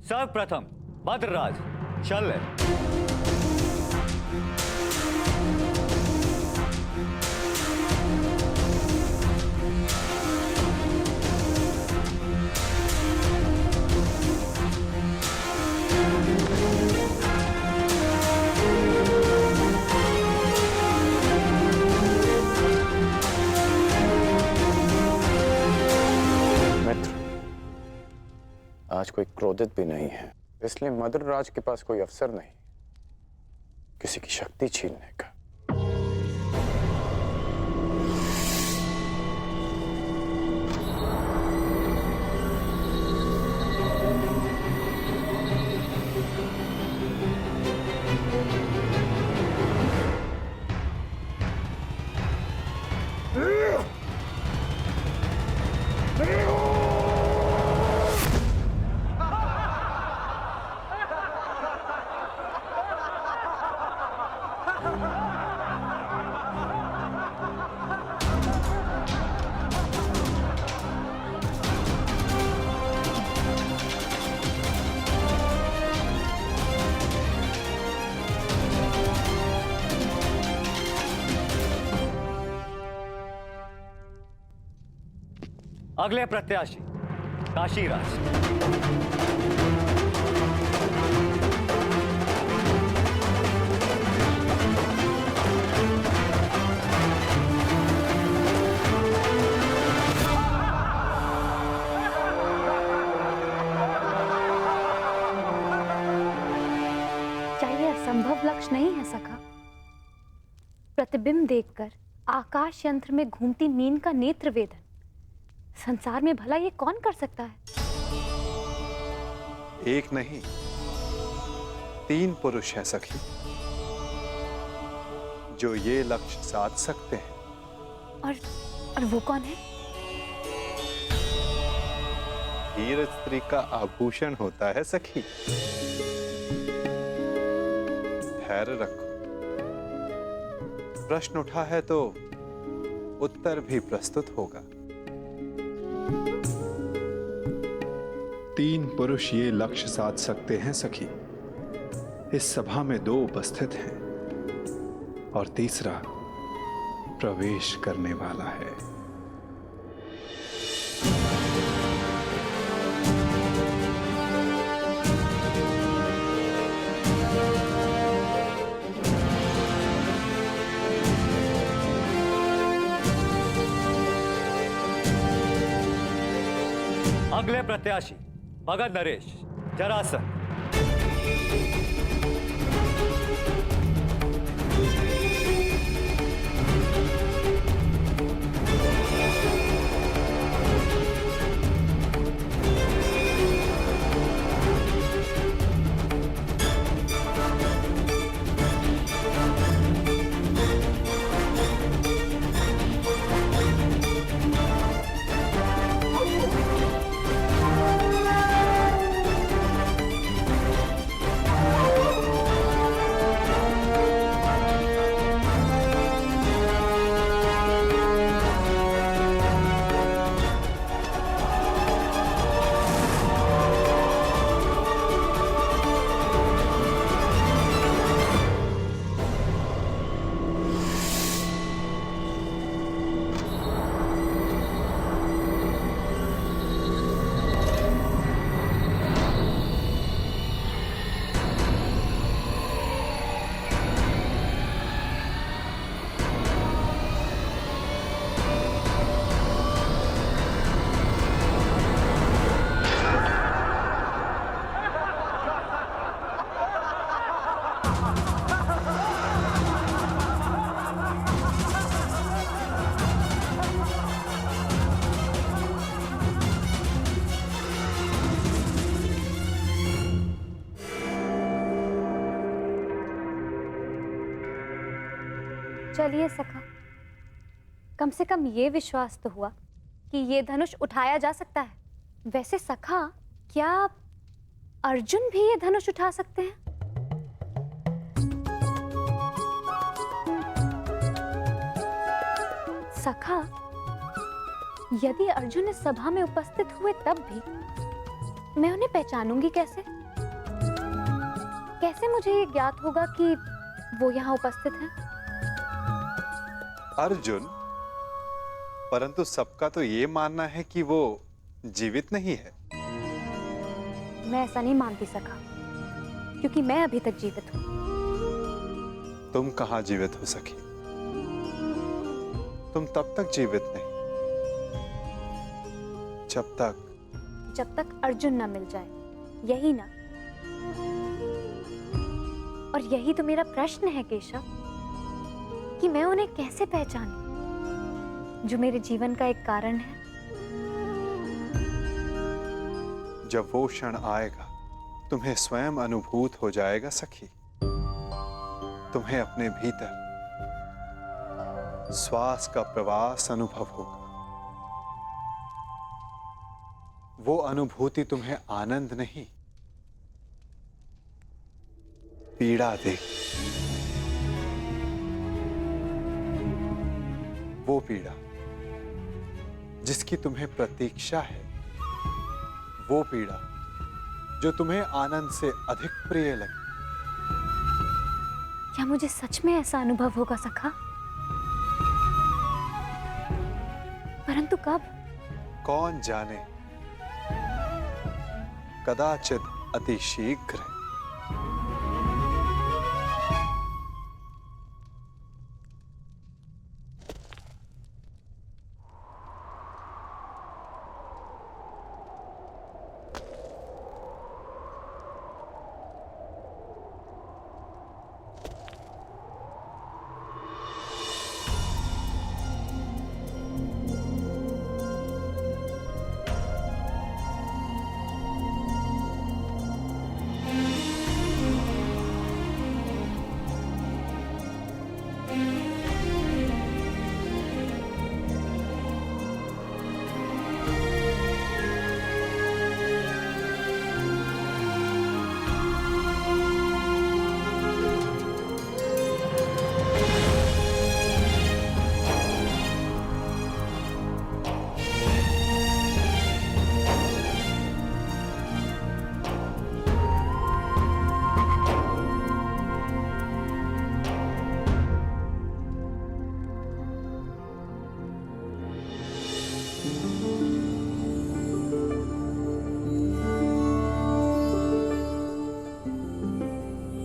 सर्वप्रथम भद्रराज चल ले। आज कोई क्रोधित भी नहीं है, इसलिए मद्रराज के पास कोई अवसर नहीं किसी की शक्ति छीनने का। अगले प्रत्याशी काशीराज। चाहिए असंभव लक्ष्य नहीं है सखा। प्रतिबिंब देखकर आकाश यंत्र में घूमती नींद का नेत्र वेदन संसार में भला ये कौन कर सकता है? एक नहीं 3 पुरुष हैं सखी, जो ये लक्ष्य साध सकते हैं। और वो कौन है? धीर स्त्री का आभूषण होता है सखी। धैर्य रखो, प्रश्न उठा है तो उत्तर भी प्रस्तुत होगा। 3 पुरुष ये लक्ष्य साध सकते हैं सखी। इस सभा में 2 उपस्थित हैं और तीसरा प्रवेश करने वाला है। अगले प्रत्याशी भगत नरेश जरासंध। चलिए सखा, कम से कम ये विश्वास तो हुआ कि ये धनुष उठाया जा सकता है। वैसे सखा, क्या अर्जुन भी ये धनुष उठा सकते हैं? सखा, यदि अर्जुन इस सभा में उपस्थित हुए तब भी मैं उन्हें पहचानूंगी कैसे? कैसे मुझे ये ज्ञात होगा कि वो यहाँ उपस्थित हैं? अर्जुन, परंतु सबका तो ये मानना है कि वो जीवित नहीं है। मैं ऐसा नहीं मानती सखा, क्योंकि मैं अभी तक जीवित हूँ। तुम कहाँ जीवित हो सकी? तुम तब तक जीवित नहीं जब तक अर्जुन ना मिल जाए, यही ना? और यही तो मेरा प्रश्न है केशव, कि मैं उन्हें कैसे पहचानूं, जो मेरे जीवन का एक कारण है। जब वो क्षण आएगा, तुम्हें स्वयं अनुभूत हो जाएगा सखी। तुम्हें अपने भीतर श्वास का प्रवास अनुभव होगा। वो अनुभूति तुम्हें आनंद नहीं, पीड़ा देगी। वो पीड़ा जिसकी तुम्हें प्रतीक्षा है, वो पीड़ा जो तुम्हें आनंद से अधिक प्रिय लगे। क्या मुझे सच में ऐसा अनुभव होगा सखा? परंतु कब? कौन जाने, कदाचित अति शीघ्र।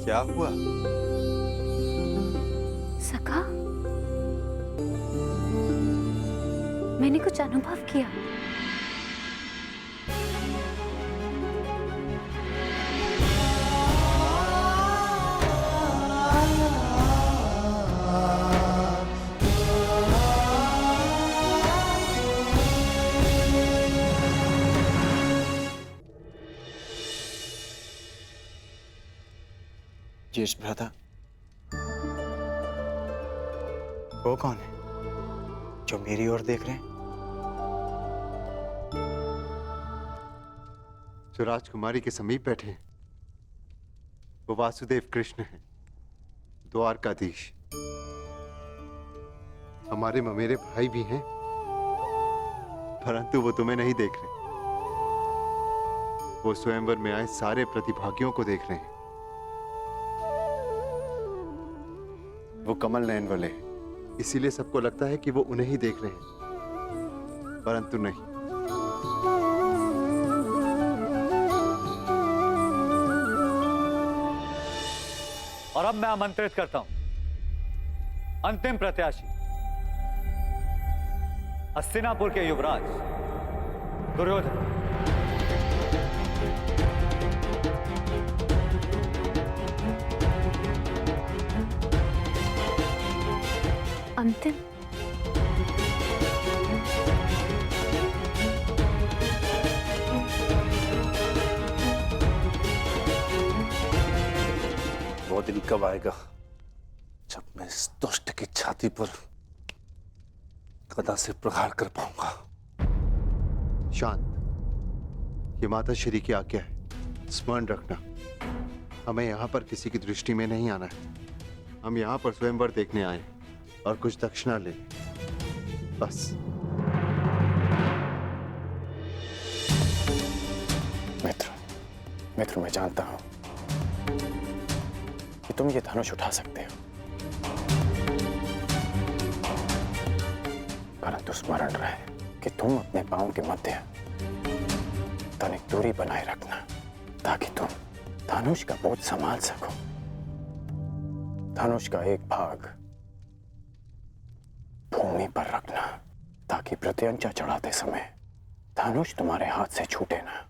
क्या हुआ? सखा, मैंने कुछ अनुभव किया। यश भ्राता, वो कौन है जो मेरी ओर देख रहे हैं? जो राजकुमारी के समीप बैठे हैं वो वासुदेव कृष्ण हैं, द्वारकाधीश। हमारे ममेरे भाई भी हैं, परंतु वो तुम्हें नहीं देख रहे। वो स्वयंवर में आए सारे प्रतिभागियों को देख रहे हैं। वो कमल नयन वाले हैं, इसीलिए सबको लगता है कि वो उन्हें ही देख रहे हैं, परंतु नहीं। और अब मैं आमंत्रित करता हूं अंतिम प्रत्याशी, हस्तिनापुर के युवराज दुर्योधन। अंतिम? वो दिन कब आएगा जब मैं इस दुष्ट की छाती पर गदा से प्रहार कर पाऊंगा? शांत, ये माता श्री की आज्ञा है, स्मरण रखना। हमें यहाँ पर किसी की दृष्टि में नहीं आना है। हम यहाँ पर स्वयंवर देखने आए हैं और कुछ दक्षिणा ले, बस। मित्र, मित्र, मैं जानता हूं कि तुम ये धनुष उठा सकते हो, परंतु स्मरण रहे कि तुम अपने पांव के मध्य तनिक दूरी बनाए रखना, ताकि तुम धनुष का बोझ संभाल सको। धनुष का एक भाग भूमि पर रखना, ताकि प्रत्यंचा चढ़ाते समय धनुष तुम्हारे हाथ से छूटे ना।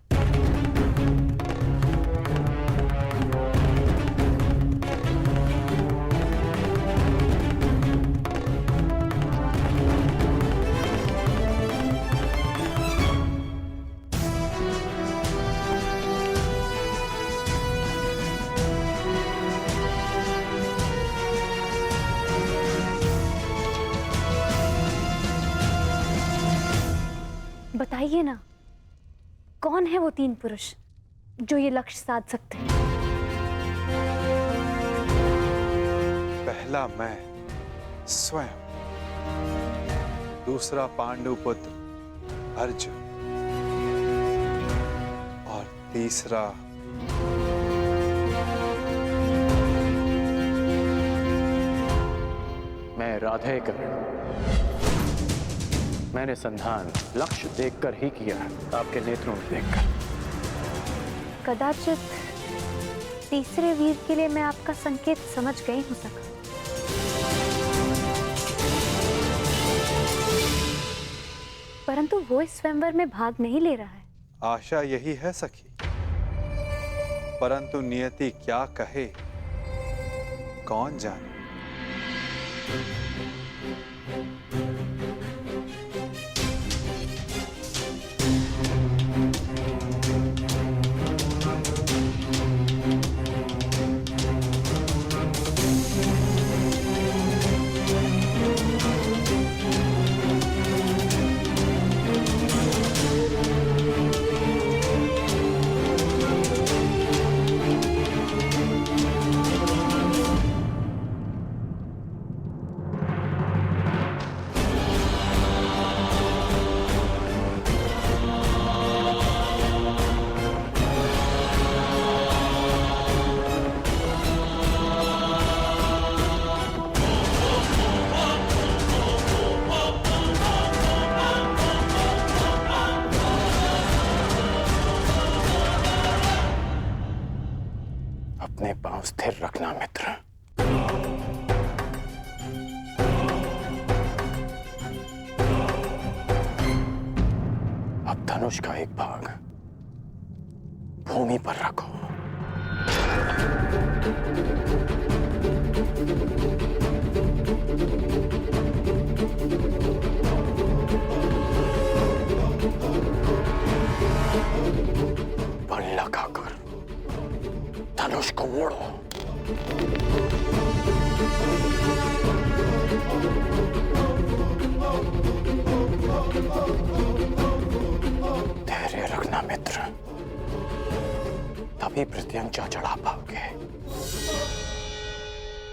बताइए ना, कौन है वो 3 पुरुष जो ये लक्ष्य साध सकते हैं? पहला मैं स्वयं, दूसरा पांडु पुत्र अर्जुन, और तीसरा मैं राधेकर। मैंने संधान लक्ष्य देखकर ही किया, आपके नेत्रों में देखकर। कदाचित तीसरे वीर के लिए मैं आपका संकेत समझ गई हूं सखा। परंतु वो इस स्वयंवर में भाग नहीं ले रहा है। आशा यही है सखी, परंतु नियति क्या कहे कौन जाने। अपने पांव स्थिर रखना मित्र। अब धनुष का एक भाग भूमि पर रखो। बल लगाकर धनुष को मोड़ो। धैर्य रखना मित्र, तभी प्रत्यंचा चढ़ा पाओगे।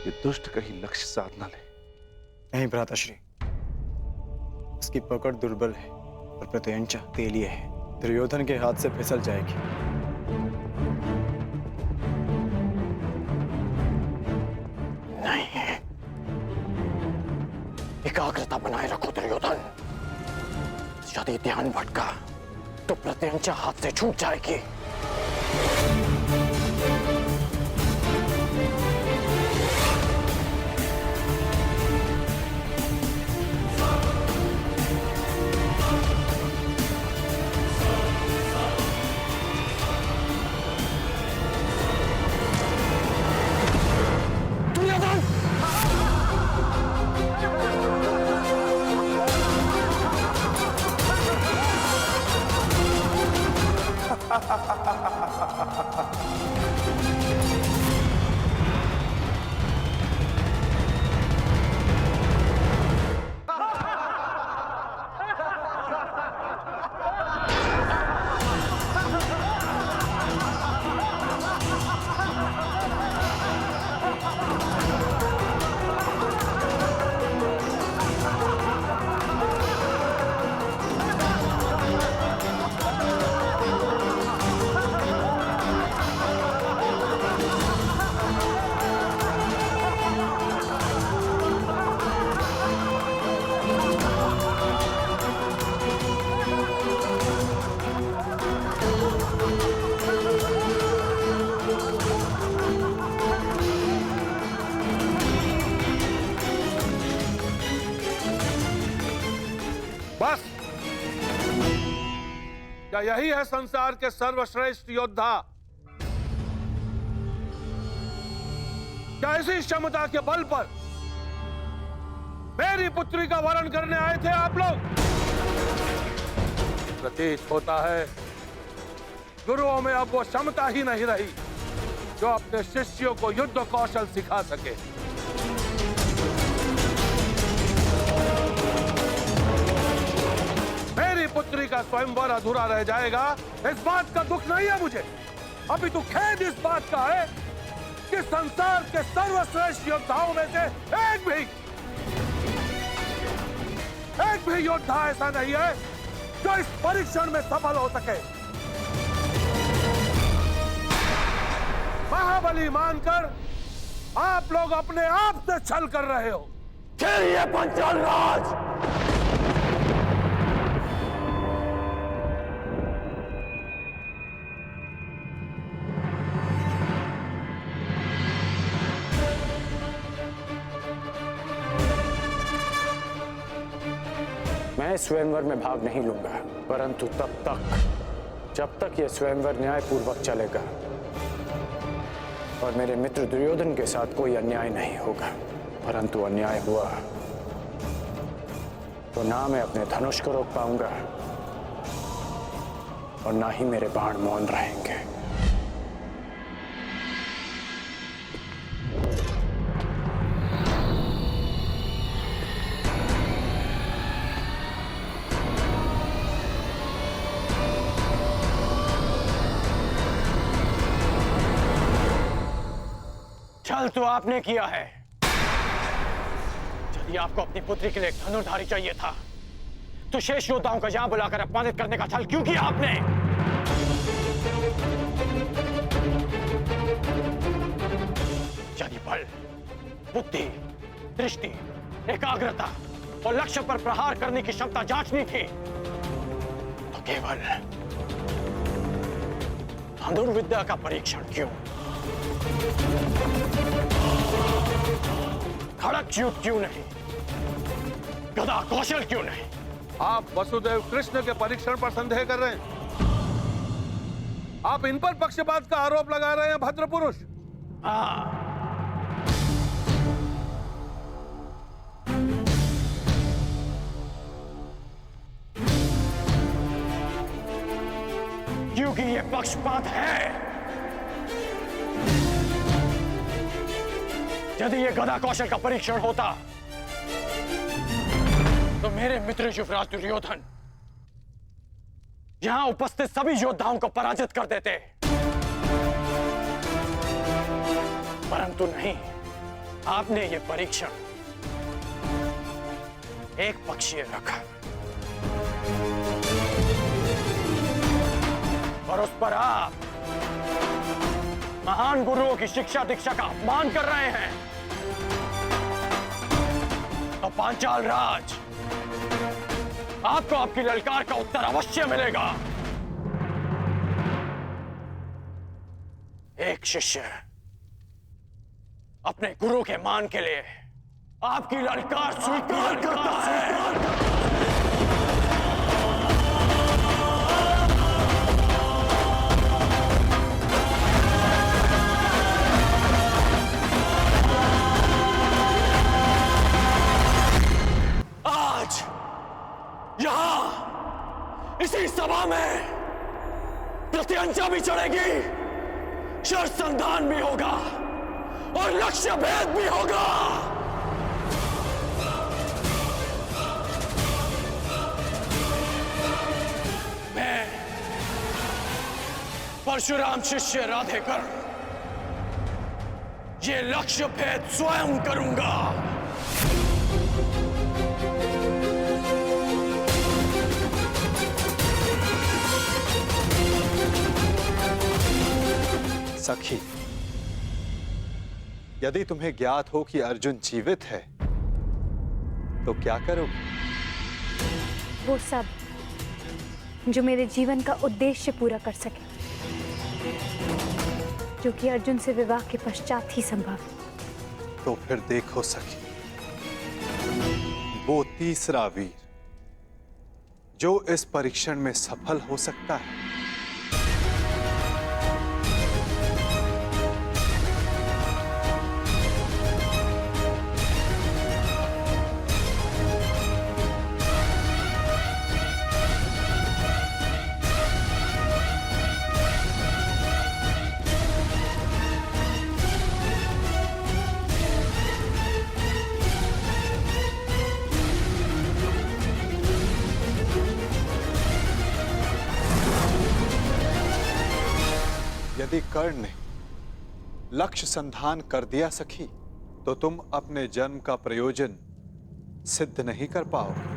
ये दुष्ट कहीं लक्ष्य साध न ले। नहीं भ्राताश्री, उसकी पकड़ दुर्बल है और प्रत्यंचा तेलिए है। दुर्योधन के हाथ से फिसल जाएगी। नहीं, एकाग्रता बनाए रखो दुर्योधन। यदि ध्यान भटका तो प्रत्यंचा हाथ से छूट जाएगी। क्या यही है संसार के सर्वश्रेष्ठ योद्धा? क्या इसी क्षमता के बल पर मेरी पुत्री का वरण करने आए थे आप लोग? प्रतीत होता है गुरुओं में अब वो क्षमता ही नहीं रही जो अपने शिष्यों को युद्ध कौशल सिखा सके। मेरी पुत्री का स्वयंवर अधूरा रह जाएगा, इस बात का दुख नहीं है मुझे, अभी तो खेद इस बात का है कि संसार के सर्वश्रेष्ठ योद्धाओं में से एक भी योद्धा ऐसा नहीं है जो इस परीक्षण में सफल हो सके। महाबली मानकर आप लोग अपने आप से छल कर रहे हो। चलिए पंचाल राज। मैं स्वयंवर में भाग नहीं लूंगा, परंतु जब तक यह स्वयंवर न्यायपूर्वक चलेगा और मेरे मित्र दुर्योधन के साथ कोई अन्याय नहीं होगा। परंतु अन्याय हुआ तो ना मैं अपने धनुष को रोक पाऊंगा और ना ही मेरे बाण मौन रहेंगे। छल तो आपने किया है। यदि आपको अपनी पुत्री के लिए एक धनुर्धारी चाहिए था तो शेष योद्धाओं को यहां बुलाकर अपमानित करने का छल क्यों किया आपने? यदि बल, बुद्धि, दृष्टि, एकाग्रता और लक्ष्य पर प्रहार करने की क्षमता जांचनी थी तो केवल धनुर्विद्या का परीक्षण क्यों? खड़क युद्ध क्यों नहीं? गदा कौशल क्यों नहीं? आप वसुदेव कृष्ण के परीक्षण पर संदेह कर रहे हैं। आप इन पर पक्षपात का आरोप लगा रहे हैं भद्र पुरुष। हाँ, क्योंकि यह पक्षपात है। यदि यह गदा कौशल का परीक्षण होता तो मेरे मित्र युवराज दुर्योधन यहां उपस्थित सभी योद्धाओं को पराजित कर देते, परंतु नहीं, आपने यह परीक्षण एक पक्षीय रखा और उस पर आप महान गुरुओं की शिक्षा दीक्षा का अपमान कर रहे हैं। तो पांचाल राज, आपको आपकी ललकार का उत्तर अवश्य मिलेगा। एक शिष्य अपने गुरु के मान के लिए आपकी ललकार स्वीकार करता है। यहां इसी सभा में प्रत्यंचा भी चढ़ेगी, शर संधान भी होगा और लक्ष्य भेद भी होगा। मैं परशुराम शिष्य राधेकर ये लक्ष्य भेद स्वयं करूंगा। सखी, यदि तुम्हें ज्ञात हो कि अर्जुन जीवित है तो क्या करोगे? वो सब जो मेरे जीवन का उद्देश्य पूरा कर सके, जो कि अर्जुन से विवाह के पश्चात ही संभव है। तो फिर देखो सखी, वो तीसरा वीर जो इस परीक्षण में सफल हो सकता है यदि कर्ण ने लक्ष्य संधान कर दिया सखी, तो तुम अपने जन्म का प्रयोजन सिद्ध नहीं कर पाओगे।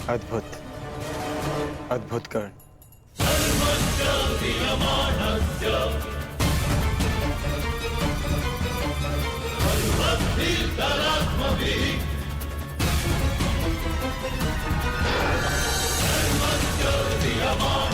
अद्भुत, अद्भुत कर्ण। Diamant.